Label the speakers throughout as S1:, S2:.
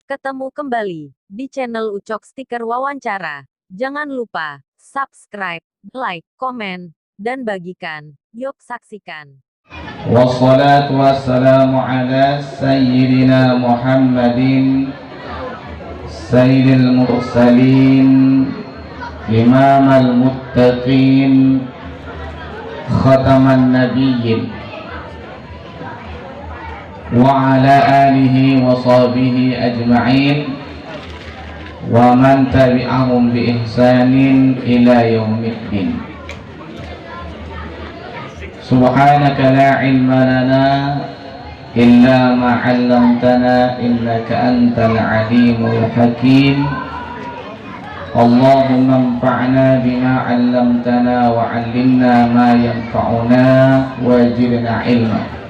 S1: Ketemu kembali di channel Ucok Stiker Wawancara. Jangan lupa subscribe, like, komen, dan bagikan. Yuk saksikan.
S2: Wassalatu wassalamu ala sayyidina Muhammadin sayyidil mursalin imamal muttaqin khataman nabiyyin wa ala alihi wa sahbihi ajma'in wa man tabi'ahum bi ihsanin ila yaumiddin. Subhanaka la ilma lana illa ma 'allamtana innaka antal alimul hakim. Allahumma anfa'na bima 'allamtana wa 'allimna ma yanfa'una wazidna ilma.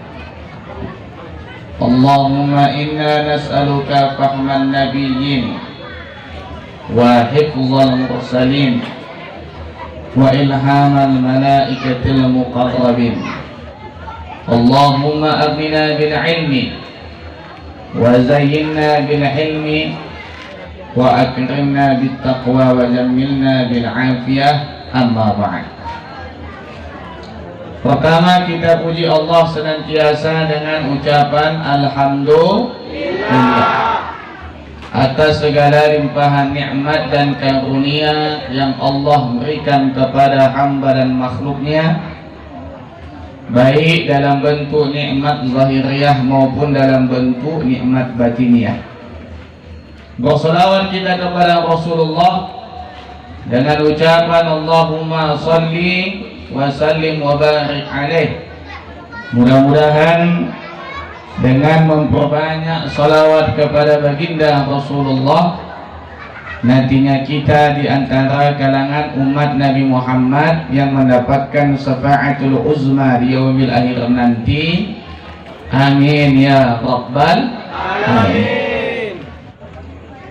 S2: Allahumma inna nas'aluka fahman nabiyyin wa hifzal mursalin wa ilhamal malaikatil muqarrabin. Allahumma aghnina bil ilmi wa zayyinna bil hilmi wa akrimna bit taqwa wa jammilna bil afiyah. Amma ba'd. Pertama kita puji Allah senantiasa dengan ucapan alhamdulillah atas segala limpahan nikmat dan karunia yang Allah berikan kepada hamba dan makhluknya, baik dalam bentuk nikmat zahiriyah maupun dalam bentuk nikmat batiniyah. Berselawat kita kepada Rasulullah dengan ucapan Allahumma salli wa sallim wa barik alaih. Mudah-mudahan dengan memperbanyak salawat kepada baginda Rasulullah, nantinya kita di antara kalangan umat Nabi Muhammad yang mendapatkan syafaatul uzma di yaumil akhir nanti. Amin ya rabbal alamin.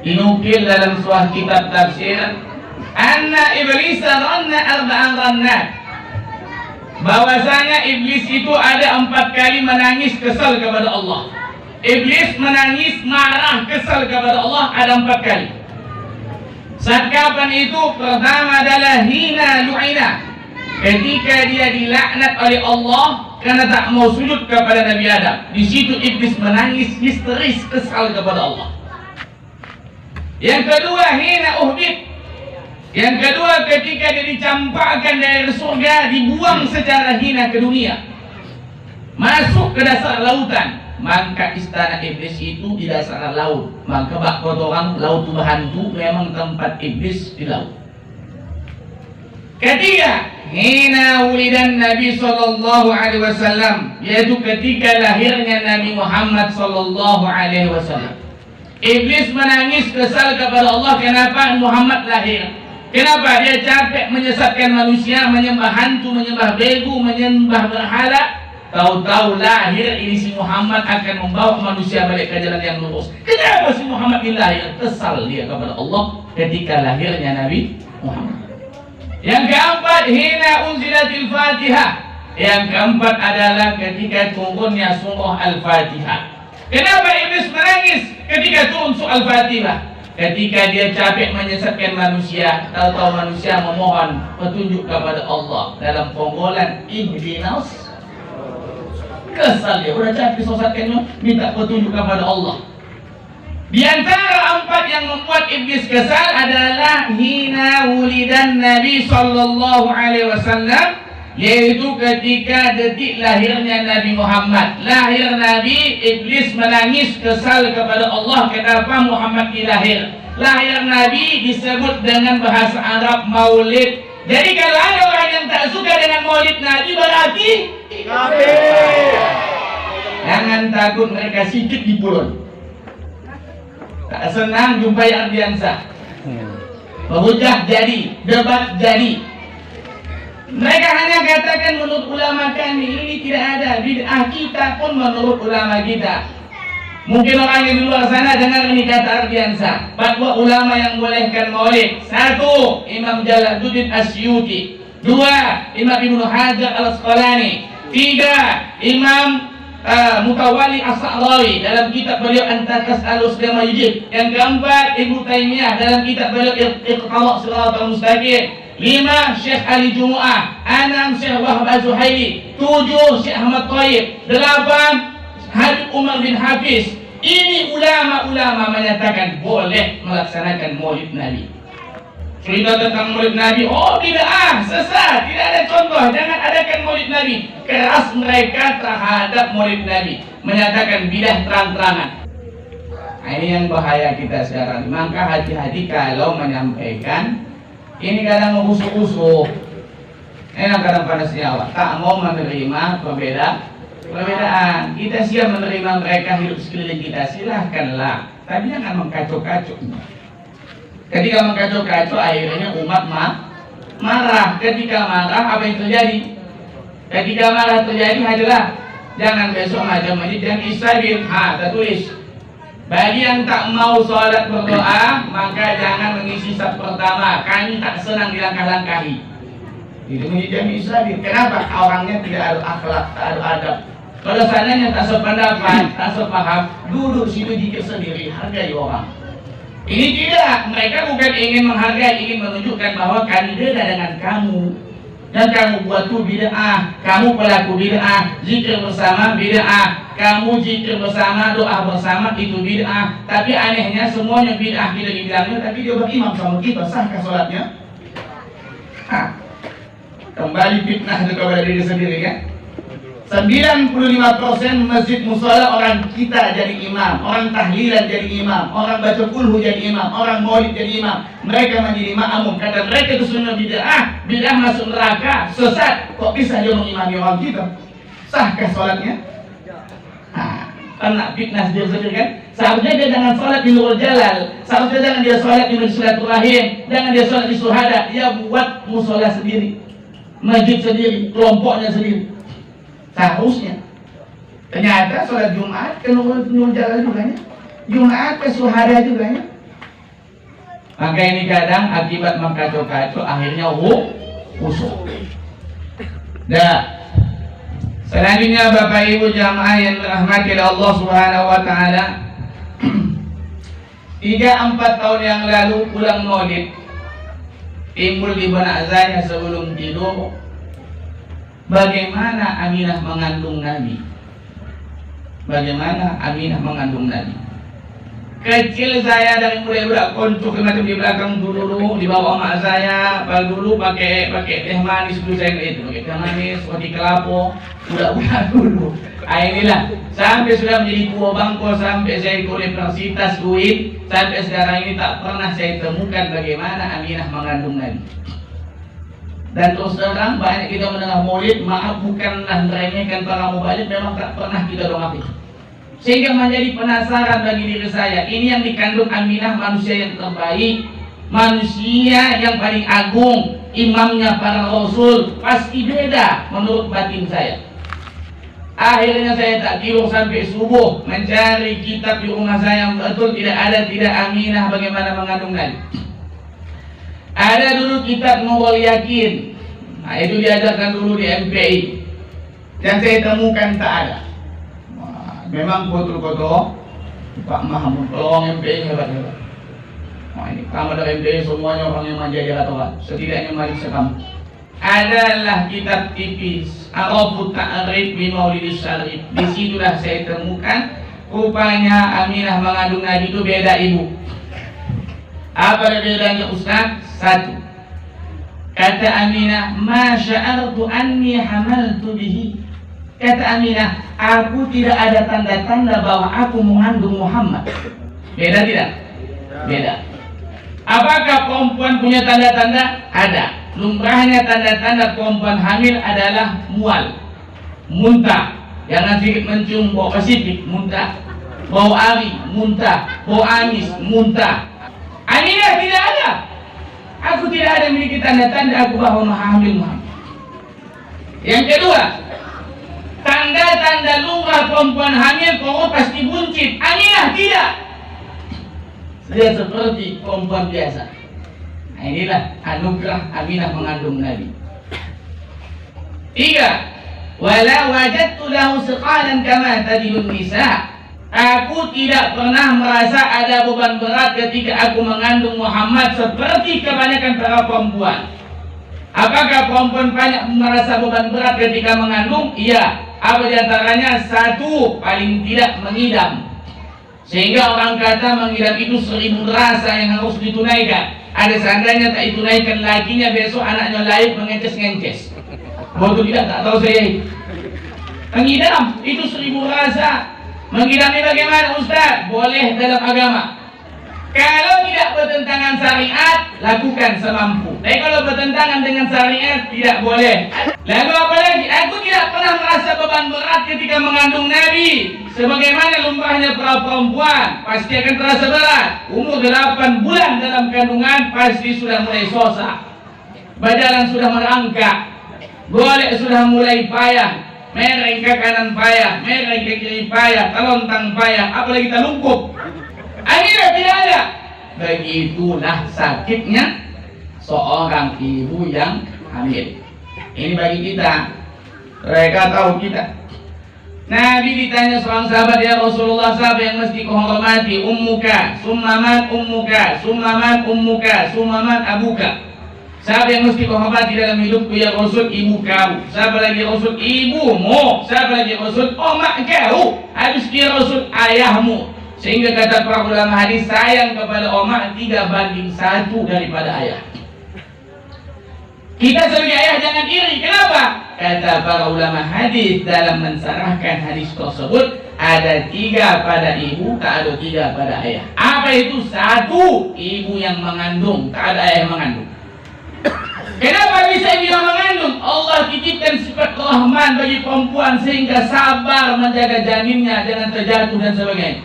S2: Dinukil dalam sebuah kitab tafsir anna iblis ranna arba'an rannat, bahwasanya iblis itu ada 4 kali menangis kesal kepada Allah. Iblis menangis marah kesal kepada Allah ada 4 kali. Saat kapan itu? Pertama adalah hina lu'ina, ketika dia dilaknat oleh Allah karena tak mau sujud kepada Nabi Adam. Di situ iblis menangis histeris kesal kepada Allah. Yang kedua hina uhbit, yang kedua ketika dia dicampakkan dari surga, dibuang secara hina ke dunia, masuk ke dasar lautan. Maka istana iblis itu di dasar laut. Maka bak kotoran laut berhantu, memang tempat iblis di laut. Ketiga, hina wulidan Nabi sallallahu alaihi wasallam, yaitu ketika lahirnya Nabi Muhammad sallallahu alaihi wasallam. Iblis menangis kesal kepada Allah, kenapa Muhammad lahir? Kenapa dia capek menyesatkan manusia, menyembah hantu, menyembah begu, menyembah berhala? Tahu-tahu lahir ini si Muhammad akan membawa manusia balik ke jalan yang lurus. Kenapa si Muhammad dilahir? Kesal dia kepada Allah ketika lahirnya Nabi Muhammad. Yang keempat, hina unzilatil Fatihah. Yang keempat adalah ketika turunnya surah Al-Fatihah. Kenapa iblis menangis ketika turun surah Al-Fatihah? Ketika dia capek menyesatkan manusia, tahu-tahu manusia memohon petunjuk kepada Allah dalam penggolan ihdinas. Kesal dia, udah capek sesatkannya, minta petunjuk kepada Allah. Di antara 4 yang membuat iblis kesal adalah hina wulidan Nabi sallallahu alaihi wasallam, yaitu ketika detik lahirnya Nabi Muhammad. Lahir Nabi, iblis menangis kesal kepada Allah, kenapa Muhammad dilahir. Lahir Nabi disebut dengan bahasa Arab maulid. Jadi kalau ada orang yang tak suka dengan maulid Nabi, berarti kafir. Jangan takut, mereka sikit di pulau. Tak senang jumpai Ardiansah, berhujah jadi, debat jadi. Mereka hanya katakan menurut ulama kami ini tidak ada, bid'ah kita pun menurut ulama kita. Mungkin orang yang di luar sana dengar ini kata Ardiansah, fatwa ulama yang bolehkan maulid. 1. Imam Jalaluddin Asyuti. 2. Imam Ibnu Hajar Al-Asqalani. 3. Imam Mutawali As-Sa'rawi dalam kitab beliau Anta Tas'alus Kama Yujib. Yang keempat, Ibnu Taimiyah dalam kitab beliau Iqtara' Shiratal Mustaqim. 5, Syekh Ali Jumu'ah. 6, Syekh Wahab Az-Zuhaili. 7, Syekh Ahmad Thayyib. 8, Habib Umar bin Hafiz. Ini ulama-ulama menyatakan boleh melaksanakan Maulid Nabi. Cerita tentang Maulid Nabi, oh bid'ah, sesat, tidak ada contoh, jangan adakan Maulid Nabi. Keras mereka terhadap Maulid Nabi, menyatakan bid'ah terang-terangan. Nah, ini yang bahaya kita sekarang. Maka hati-hati kalau menyampaikan. Ini kadang membusuk-busuk, kadang panas nyawa, tak mau menerima perbedaan. Kita siap menerima mereka hidup sekeliling kita, silahkanlah, tapi jangan mengkacau-kacau. Ketika mengkacau-kacau, akhirnya umat marah. Ketika marah, apa yang terjadi? Ketika marah terjadi adalah jangan besok macam ini dan isabil. Tertulis. Bagi yang tak mau sholat berdoa, maka jangan mengisi saf pertama. Kami tak senang dilangkah-langkahi. Itu menjadi isabil. Kenapa? Orangnya tidak ada akhlak, tak ada adab. Kalau seandainya tak sependapat, tak sepaham, duduk situ jikir sendiri, hargai orang. Ini tidak, mereka bukan ingin menghargai, ingin menunjukkan bahwa kami beda dengan kamu. Dan kamu buat itu bid'ah, kamu pelaku bid'ah, zikir bersama bid'ah, kamu zikir bersama, doa bersama itu bid'ah. Tapi anehnya semuanya bid'ah kita dibilangnya, tapi dia berimam sama kita, sahkah sholatnya? Kembali fitnah kepada diri sendiri kan? 95% masjid musola orang kita jadi imam, orang tahlilan jadi imam, orang baca kulhu jadi imam, orang maulid jadi imam. Mereka menjadi makmum. Kata mereka itu semua bid'ah, bid'ah masuk neraka, sesat. Kok bisa dia mengimami orang kita? Sahkah sholatnya? Karena fitnah dia sendiri kan? Seharusnya dia jangan sholat di Nurul Jalal, seharusnya jangan dia sholat di Masjid Silaturahim, jangan dia sholat di Syuhada. Dia buat musola sendiri, masjid sendiri, kelompoknya sendiri. Seharusnya. Ternyata sholat Jumat ke Nurul Jalal juga nya, Jumat ke Syuhada juga nya. Maka ini kadang akibat mengkacau-kacau akhirnya busuk. Selanjutnya Bapak Ibu jamaah yang dirahmati oleh Allah Subhanahu wa taala. 3-4 tahun yang lalu pulang Maulid timbul di benak saya sebelum tidur. Bagaimana Aminah mengandung Nabi? Bagaimana Aminah mengandung Nabi? Kecil saya dari mulai budak koncok macam di belakang dulu dibawa emak saya. Dulu pakai teh manis dulu saya itu, pakai teh manis, roti kelapa, budak-budak dulu. Inilah sampai sudah menjadi tua bangko, sampai saya ikut universitas UIN, sampai sekarang ini tak pernah saya temukan bagaimana Aminah mengandung Nabi. Dan terus terang banyak kita mendengar maulid, maaf bukanlah meremehkan para mubalik, memang tak pernah kita doakan. Sehingga menjadi penasaran bagi diri saya, ini yang dikandung Aminah manusia yang terbaik, manusia yang paling agung, imamnya para rasul, pasti beda menurut batin saya. Akhirnya saya tak tidur sampai subuh mencari kitab di rumah saya yang betul tidak ada Aminah bagaimana mengandung Nabi. Ada dulu kitab Nurul Yakin, nah itu diajarkan dulu di MPI, dan saya temukan tak ada. Memang betul-betul Pak Mahmud, orang MPI hebat-hebat. Nah ini kamu dari MPI semuanya orang yang manja rata-rata, setidaknya mari sekamu. Adalah kitab tipis Arafut Ta'rif bi Maulidis Syarif. Disitulah saya temukan rupanya Aminah mengandung Nabi itu beda ibu. Apa bedanya Ustaz? 1. Kata Aminah, "Ma sya'artu anni hamaltu bihi." Kata Aminah, aku tidak ada tanda-tanda bahwa aku mengandung Muhammad. Beda tidak? Beda. Apakah perempuan punya tanda-tanda? Ada. Lumrahnya tanda-tanda perempuan hamil adalah mual, muntah, jangan sedikit mencium bau Pasifik, muntah, bau ari, muntah, bau amis, muntah. Aminah tidak ada. Aku tidak ada memiliki tanda-tanda aku bahwa hamil Muhammad. Yang kedua, tanda-tanda lumrah perempuan hamil perut pasti buncit. Aminah tidak. Dia seperti perempuan biasa. Nah, inilah anugerah Aminah mengandung Nabi. 3. Wala wajadtu lahu siqalan kama tadilun nisa. Aku tidak pernah merasa ada beban berat ketika aku mengandung Muhammad seperti kebanyakan para perempuan. Apakah perempuan banyak merasa beban berat ketika mengandung? Iya. Apa diantaranya? Satu, paling tidak mengidam. Sehingga orang kata mengidam itu 1000 rasa yang harus ditunaikan. Ada seandainya tak ditunaikan lakinya, besok anaknya lahir mengences-ngences. Betul tidak? Tak tahu saya. Mengidam itu 1000 rasa. Mengidam ini bagaimana Ustaz? Boleh dalam agama. Kalau tidak bertentangan syariat, lakukan semampu. Tapi kalau bertentangan dengan syariat, tidak boleh. Lalu apa lagi? Aku tidak pernah merasa beban berat ketika mengandung Nabi. Sebagaimana lumrahnya para perempuan, pasti akan terasa berat. Umur 8 bulan dalam kandungan, pasti sudah mulai sosak. Badan sudah merangkak. Golek sudah mulai payah. Mereng ke kanan payah, mereng ke kiri payah, telontang payah, apalagi terlungkup. Akhirnya tidak ada. Begitulah sakitnya seorang ibu yang hamil. Ini bagi kita. Mereka tahu kita. Nabi ditanya seorang sahabat, ya Rasulullah, siapa yang mesti kau hormati? Ummuka, summaman ummuka, summaman ummuka, summaman abuka. Siapa yang mesti kau hormati dalam hidupku ya Rasul? Ibu kau. Siapa lagi Rasul? Ibumu. Siapa lagi Rasul? Omak kau. Habis dia Rasul, ayahmu. Sehingga kata para ulama hadis, sayang kepada omak 3:1 daripada ayah. Kita sebagai ayah jangan iri. Kenapa? Kata para ulama hadis dalam mensarahkan hadis tersebut, ada 3 pada ibu, tak ada 3 pada ayah. Apa itu? 1, ibu yang mengandung, tak ada ayah yang mengandung. Kenapa bisa ibu yang mengandung? Allah titipkan sifat rahman bagi perempuan sehingga sabar menjaga janinnya, jangan terjatuh dan sebagainya.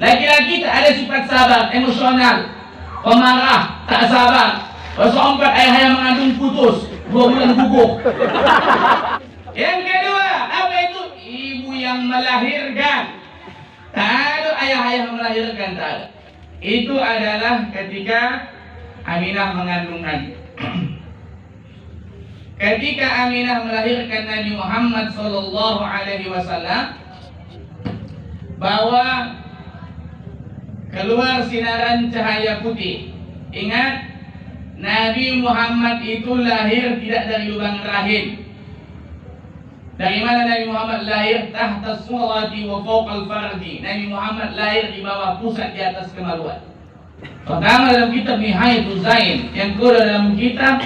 S2: Laki-laki tak ada sifat sabar, emosional, pemarah, tak sabar. Pasal 4 ayah yang mengandung putus, 2 bulan gugur. Yang kedua, apa itu? Ibu yang melahirkan. Tak ada ayah-ayah yang melahirkan, tak ada. Itu adalah ketika Aminah mengandung Nabi. Ketika Aminah melahirkan Nabi Muhammad SAW, bahwa keluar sinaran cahaya putih. Ingat, Nabi Muhammad itu lahir tidak dari lubang rahim. Dari mana Nabi Muhammad lahir? Tahta surati wa fawqal farji. Nabi Muhammad lahir di bawah pusat, di atas kemaluan. Pertama dalam kitab Nihayatul Zain, yang kedua dalam kitab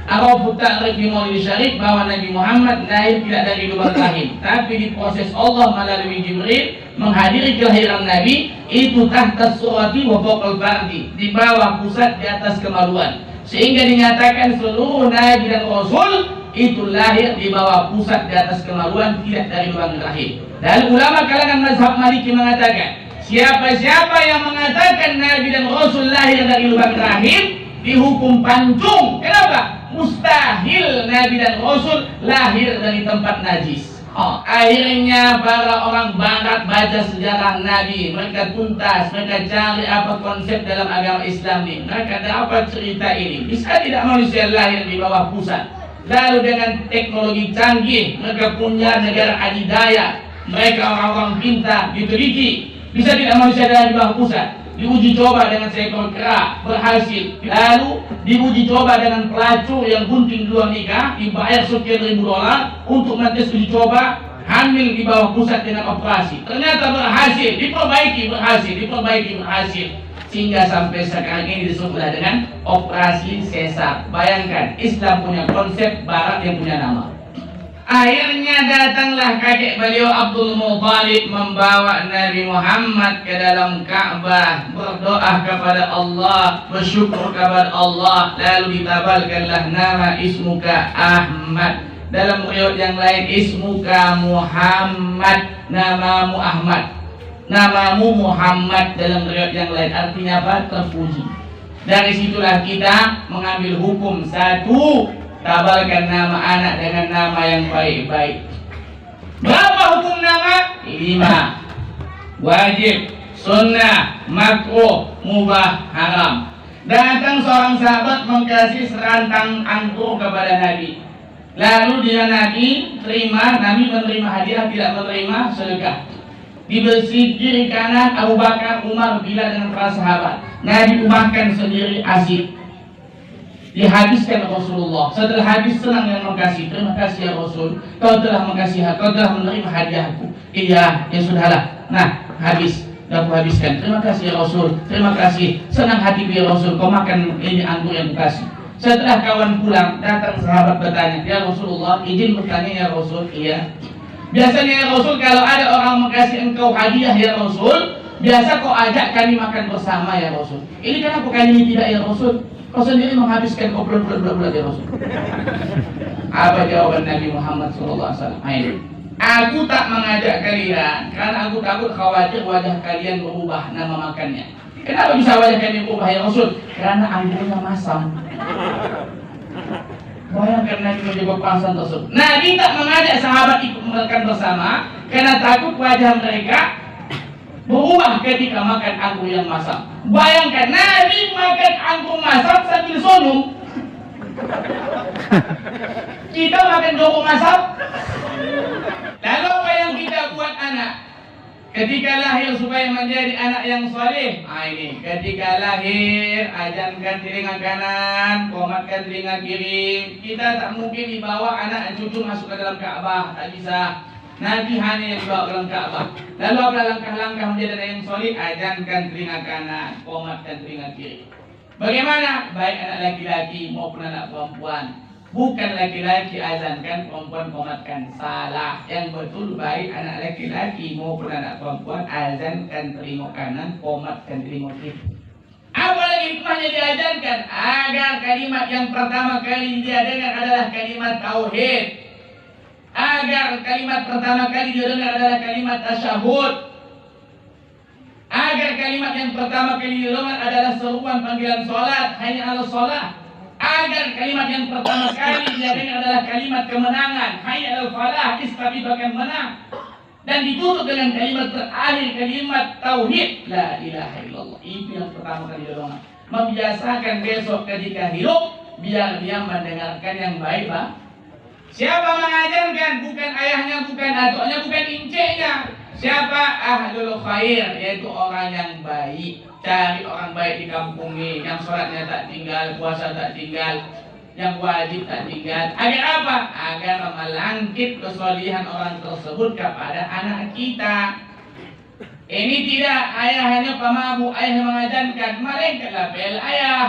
S2: Arafut Ta'rif di Maulid Syarif, bahwa Nabi Muhammad lahir tidak dari lubang rahim, tapi diproses Allah melalui Jibril menghadiri kelahiran Nabi itu tahta surati wa fawqal farji, di bawah pusat, di atas kemaluan. Sehingga dinyatakan seluruh Nabi dan Rasul itu lahir di bawah pusat, di atas kemaluan, tidak dari lubang rahim. Dan ulama kalangan mazhab Maliki mengatakan, siapa-siapa yang mengatakan Nabi dan Rasul lahir dari lubang rahim dihukum pancung. Kenapa? Mustahil Nabi dan Rasul lahir dari tempat najis. Akhirnya para orang barat baca sejarah Nabi, mereka tuntas, mereka cari apa konsep dalam agama Islam ini. Mereka dapat cerita ini. Bisa tidak manusia lahir di bawah pusat? Lalu dengan teknologi canggih, mereka punya negara adidaya, mereka orang-orang pintar, diteliti. Bisa tidak manusia lahir di bawah pusat? Diuji coba dengan seekor kera, berhasil. Lalu diuji coba dengan pelacur yang gunting dua nikah, dibayar sekian $1000 untuk nanti uji coba hamil di bawah pusat dengan operasi. Ternyata berhasil, berhasil. Sehingga sampai sekarang ini disebutlah dengan operasi sesar. Bayangkan, Islam punya konsep, Barat yang punya nama. Akhirnya datanglah kakek beliau Abdul Muthalib membawa Nabi Muhammad ke dalam Ka'bah, berdoa kepada Allah, bersyukur kepada Allah, lalu ditabalkanlah nama ismuka Ahmad. Dalam riwayat yang lain ismuka Muhammad, namamu Ahmad. Namamu Muhammad dalam riwayat yang lain artinya apa? Terpuji. Dari situlah kita mengambil hukum. 1, tabalkan nama anak dengan nama yang baik-baik. Berapa hukum nama? 5. Wajib, sunnah, makruh, mubah, haram. Datang seorang sahabat mengkasih serantang anggur kepada Nabi. Lalu dia Nabi menerima hadiah, tidak menerima sedekah. Di bersih kiri kanan Abu Bakar, Umar, Bilal dengan para sahabat. Nabi makan sendiri asik. Dihabiskan Rasulullah. Setelah habis senang yang mengasihi. Terima kasih ya Rasul. Kau telah mengasihi, kau telah menerima hadiahku. Iya, ya sudahlah. Nah, habis. Dah aku habiskan. Terima kasih ya Rasul. Terima kasih. Senang hatiku ya Rasul. Kau makan ini anggur yang kukasih. Setelah kawan pulang, datang sahabat bertanya, ya Rasulullah, izin bertanya ya Rasul. Iya. Biasanya ya Rasul, kalau ada orang mengkasih engkau hadiah ya Rasul, biasa kau ajak kami makan bersama ya Rasul. Ini kenapa kali ini tidak ya Rasul? Kau sendiri menghabiskan kau bulan-bulan ya Rasul. Apa jawaban Nabi Muhammad SAW? Ayo. Aku tak mengajak kalian karena aku takut khawatir wajah kalian berubah nama makannya. Kenapa bisa wajah kalian berubah ya Rasul? Karena anggurnya masam. Bayangkan Nabi menjawab pasan tersebut. Nabi tak mengajak sahabat ikut makan bersama karena takut wajah mereka berubah ketika makan anggur yang masam. Bayangkan Nabi makan anggur masam sambil sonum. Kita makan joko masam. Lalu apa yang kita buat anak? Ketika lahir supaya menjadi anak yang saleh. Ini ketika lahir ajankan telinga kanan, komatkan telinga kiri. Kita tak mungkin dibawa anak cucu masuk ke dalam Ka'bah, tak bisa. Nabi hanya yang dibawa ke dalam Ka'bah. Lalu apa langkah-langkah menjadi anak yang saleh? Ajankan telinga kanan, komatkan telinga kiri. Bagaimana? Baik anak laki-laki maupun anak perempuan. Bukan laki-laki azankan, perempuan komatkan. Salah. Yang betul baik anak laki-laki maupun anak perempuan azankan telinga kanan, komatkan telinga kiri. Apalagi hikmahnya diajarkan agar kalimat yang pertama kali dia dengar adalah kalimat tauhid. Agar kalimat pertama kali dia dengar adalah kalimat tasyahud. Agar kalimat yang pertama kali dia dengar adalah seruan panggilan salat, hanya ala salat. Agar kalimat yang pertama kali dia dengar adalah kalimat kemenangan, hayya alal falah, istabiqakan menang. Dan ditutup dengan kalimat terakhir, kalimat tauhid, la ilaha illallah. Itu yang pertama kali dia dengar. Membiasakan besok ketika hidup biar dia mendengarkan yang baik, Pak. Siapa mengajarkan? Bukan ayahnya, bukan atuknya, bukan incenya. Siapa? Ahlul khair, yaitu orang yang baik. Cari orang baik di kampung ini, yang sholatnya tak tinggal, puasa tak tinggal, yang wajib tak tinggal. Agar apa? Agar melangkit kesolihan orang tersebut kepada anak kita. Ini tidak ayah hanya pemabuk, ayah yang mengajarkan, mereka label ayah.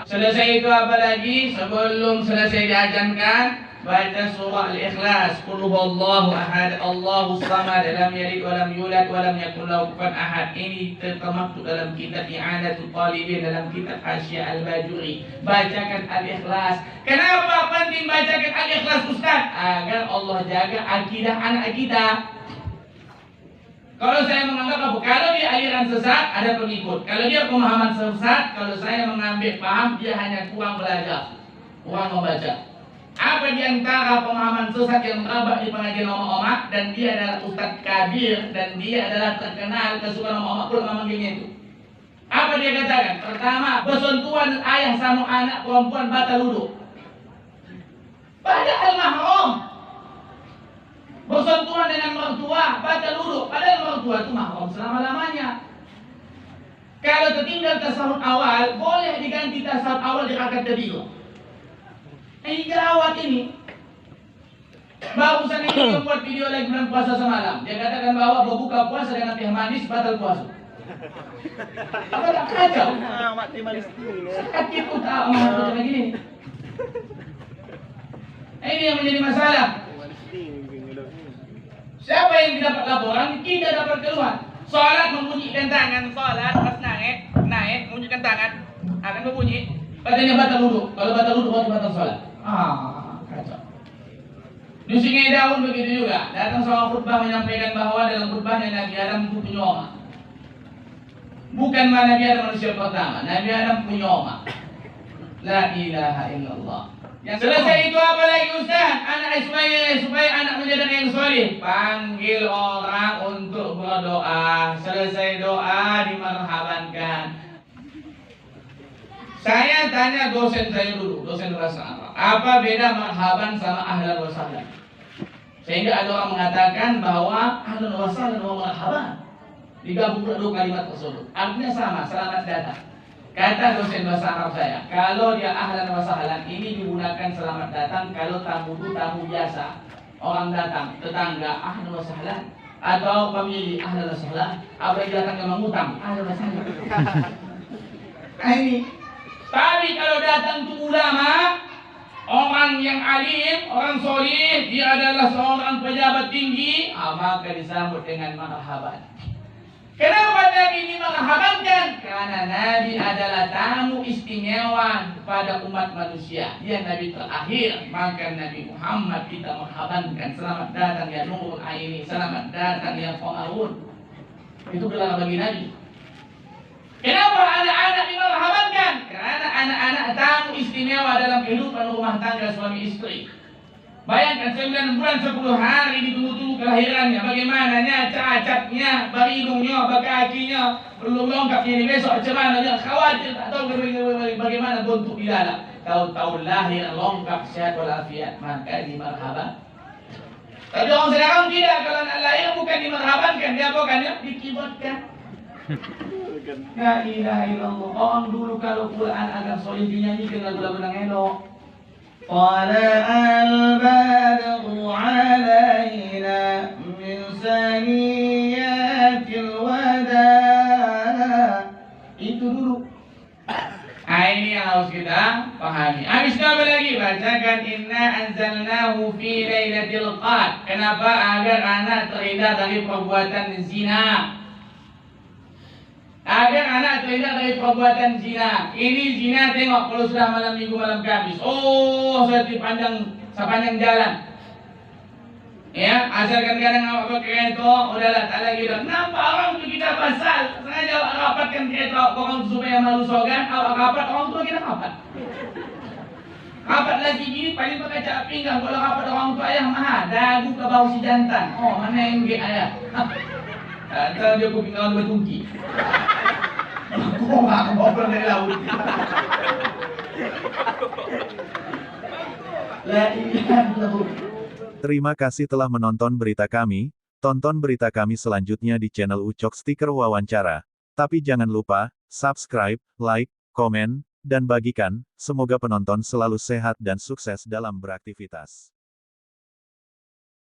S2: Selesai itu apa lagi? Sebelum selesai diajarkan, baca surah Al-Ikhlas. Qul huwallahu ahad, Allahus samad, lam yalid wa lam yulad wa lam yakul lahu kufuwan ahad. Ini termaktub dalam kitab I'anatul Talibin, dalam kitab Hasyiah Al-Bajuri. Bacakan Al-Ikhlas. Kenapa penting bacakan Al-Ikhlas, Ustaz? Agar Allah jaga akidah anak kita. Kalau saya menganggap apa? Kalau dia aliran sesat, ada pengikut. Kalau dia pemahaman sesat, kalau saya mengambil paham, dia hanya kurang belajar, kurang membaca. Apa di antara pemahaman sesat yang terabak di pengajian oma-oma dan dia adalah ustadz kabir dan dia adalah terkenal kesukaan oma-oma pun memanggilnya itu. Apa dia katakan? Pertama, bersentuhan ayah sama anak perempuan batal wudu. Padahal mahram. Bersentuhan dengan mertua batal wudu. Padahal mertua itu mahram selama-lamanya. Kalau tertinggal tasawuf awal, boleh diganti tasawuf awal di rakaat kedua. Ini gawat ini. Barusan ini membuat video lagi bulan puasa semalam. Dia katakan bahwa berbuka puasa dengan teh manis batal puasa. Apa tak kacau?
S3: Teh manis ini.
S2: Sakit utak macam gini. Ini yang menjadi masalah. Siapa yang dapat laporan? Kita dapat keluhan. Salat membunyikan tangan, salat pas naik membunyikan tangan akan berbunyi. Katanya batal wudu. Kalau batal wudu berarti batal salat. Kacau. Di Sungai Daun begitu juga. Datang seorang khutbah menyampaikan bahwa dalam khutbahnya Nabi Adam itu penyoma. Bukan Nabi Adam manusia pertama. Nabi Adam penyoma. La ilaha illallah. Yang selesai itu apa lagi Ustaz? Anak supaya anak menjadi yang soleh. Panggil orang untuk berdoa. Selesai doa dimarhabankan. Saya tanya dosen saya dulu, dosen bahasa Arab. Apa beda marhaban sama ahlan wa sahlan? Sehingga ada orang mengatakan bahwa ahlan wa sahlan wa marhaban digabungkan dua kalimat tersebut. Artinya sama, selamat datang. Kata dosen bahasa Arab saya, kalau dia ahlan wa sahlan ini digunakan selamat datang kalau tamu itu tamu biasa, orang datang, tetangga ahlan wa sahlan, atau pemilih ahlan wa sahlan, apalagi datang ke mengutang ahlan wa sahlan. Nah ini. Tapi kalau datang itu ulama, orang yang alim, orang solih, dia adalah seorang pejabat tinggi, maka disambut dengan marhaban. Kenapa Nabi dimarhabankan? Karena Nabi adalah tamu istimewa kepada umat manusia. Dia Nabi terakhir, maka Nabi Muhammad kita marhabankan. Selamat datang ya Nurul Aini, selamat datang ya Qamarun. Itu gelar bagi Nabi. Kenapa anak-anak dimarhabankan? Karena anak-anak tamu istimewa dalam kehidupan rumah tangga suami istri. Bayangkan 9 bulan 10 hari ditunggu-tunggu kelahirannya. Bagaimananya cacatnya, baridungnya, bakakinya, belum lengkap jadi besok macam mana dia khawatir tak tahu bagaimana bentuk di dalam. Tahu-tahu lahir lengkap sehat walafiat, maka dimarhaban. Tapi orang sekarang tidak, kalau anak lahir bukan dimarhabankan, dia apa kan ya? Dikibatkan. La ilaha illallah. Orang dulu kalau Quran agak solid dinyanyikan lagu-lagu yang elok. طلع البدر علينا من ثنيات الوداع. Itu dulu. Ini yang harus kita pahami. Habis itu apa lagi? Bacakan inna anzalnahu fi lailatul qadr. Kenapa? Agar anak terhindar dari perbuatan zina. Agar anak terhindar dari perbuatan zina. Ini zina, tengok kalau sudah malam minggu, malam Kamis. Oh, sepanjang jalan. Ya, asalkan kadang awak pakai kereta, udahlah tak lagi dah. Nampak orang tu kita pasal. Sengaja awak rapatkan kereta orang tu supaya malu sogan. Awak rapat, orang tu kita rapat. Rapat lagi gini, paling pakai cap pinggang. Kalau rapat orang tu ayah mahal. Dagu ke bau si jantan. Oh, mana yang gede ayah? Antara dia kuping kawan bertungki. Aku nggak ngobrol dari laut. La ilaha illallah.
S3: Terima kasih telah menonton berita kami. Tonton berita kami selanjutnya di channel Ucok Stiker Wawancara. Tapi jangan lupa, subscribe, like, komen, dan bagikan. Semoga penonton selalu sehat dan sukses dalam beraktivitas.